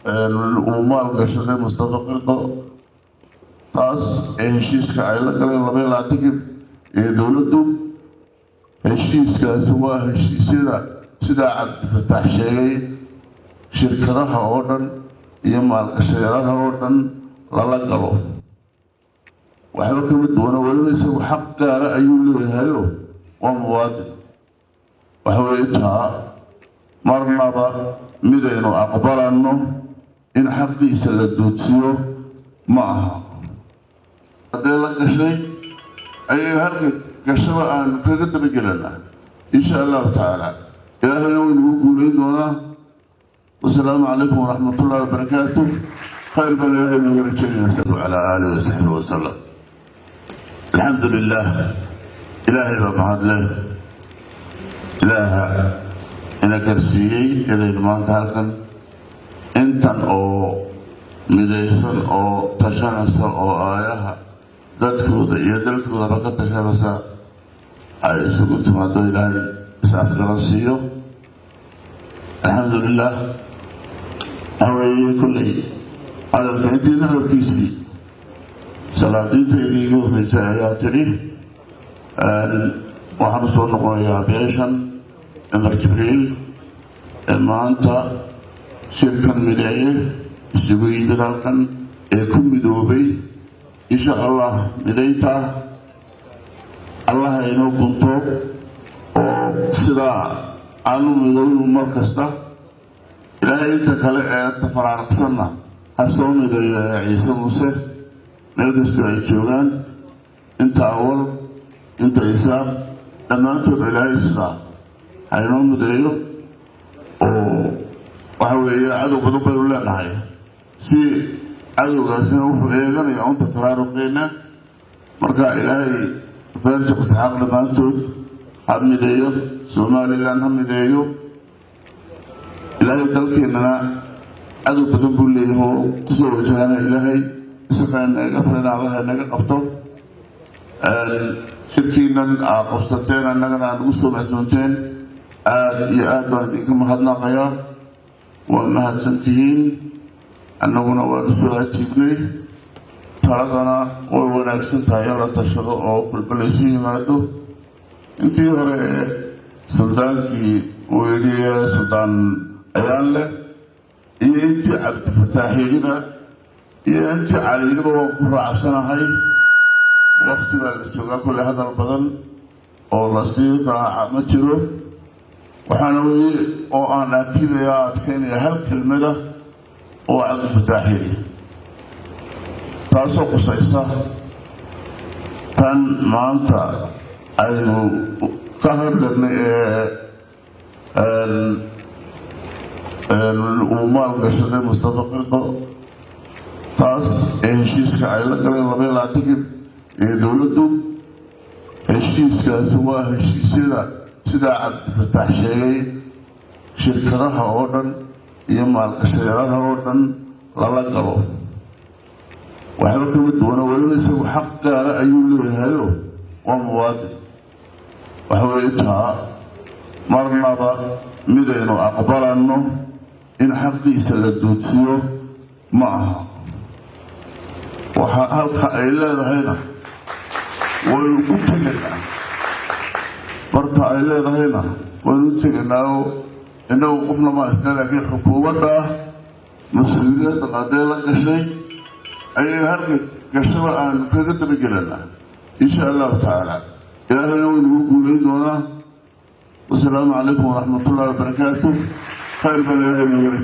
ومال قشري مستقبل taas ee heshiiska ay la galeen 22 dowladdu heshiiskaasi waa heshiisyada sida Cabdifataax sheegay shirkadaha oo dhan iyo maalgashadayaasha oo dhan lala galo waxba ka mid doona waliba isagu xaq gaar ah ayuu leeyahay oo muwaadin waxa weeye taa marnaba midaynu aqbalanno in xaqiisa la doodsiyo ma aha هذا لا شيء أي هرك كشبه أن كذا بجلنا إن شاء الله تعالى إلى هنا ونقول لنا والسلام عليكم ورحمة الله وبركاته خير بلاء من غير وعلى آله وصحبه وسلم الحمد لله إلهي بمهد له إله إن كرسيي إلى ما تعلم أنت أو مديسن أو تشانس أو آيها dadkooda iyo dalkoodaba ka tashanaysa ay isugu timaado ilaahay is-afgaransiiyo alxamdulilah haweeye kolley hadalka intiina horkiisii salaadiintaydii iga horreysay ayaa tidhi waxaan usoo noqonayaa beeshan cumar jibriil ee maanta shirkan mideeye isugu yimid halkan ee ku midoobay إن شاء الله مدينتا الله إنه كنتو وصدا عنو مدول المركز ده إلهي إنت خلق تفرارق سنة حسون مدي عيسى موسى نلقستو عيشوغان إنت أول إنت إسلام لما أنتو إلهي صدا حينو مديو وحوي عدو بدو الله نحي سي cadowgaasina wuxuu eeganaya unta faraaruqeena marka ilaahay beerta qasxaaq dhammaantood ha mideeyo somalilan ha mideeyo ilaahay dalkeennana cadow badan buu leeyahay oo kusoo wajahana ilaahay isagaa naga farina allaha naga qabto shirkiinan aa qabsateen annagana aa nagu soo macsuunteen aad iyo aad baan idinka mahadnaqayaa waa mahadsantihiin annaguna waanu soo ajiibnay taladana way wanaagsan tahay in la tashado oo kulba laysu yimaado intii hore ee suldaankii uu yidhi suldaan ayaan leh iyo intii cabdifataaxiyadiba iyo intii caliyidiba waan ku raacsanahay waqti baa la joogaa kolley hadal badan oo lasii raaca ma jiro waxaana weye oo aan akidaya adkaynaya hal kelmada oo cabdifataaxi taasoo qusaysa tan maanta aynu ka hadlarnay uu maalgashaday mustaqbal taas ee heshiiska ay la galeen 22 dowladdu heshiiskaasi waa heshiisyada sida Cabdifataax sheegay shirkadaha oo dhan iyo maalgashadayaasha oo dhan lala galo waxba ka mid doona waliba isagu xaq gaar ah ayuu leeyahay oo muwaadin waxa weeye taa marnaba midaynu aqbalanno in xaqiisa la doodsiyo ma aha waxa halka ay leedahayna waynu ku tegaynaa marka ay leedahayna waynu u tegaynaa إنه قفنا ما إثنى لكن حكومة مسؤولية قضية لك شيء أي هرك كشبه أن كذا بجلنا إن شاء الله تعالى إلى هنا ونقول لنا والسلام عليكم ورحمة الله وبركاته خير بلاء من غير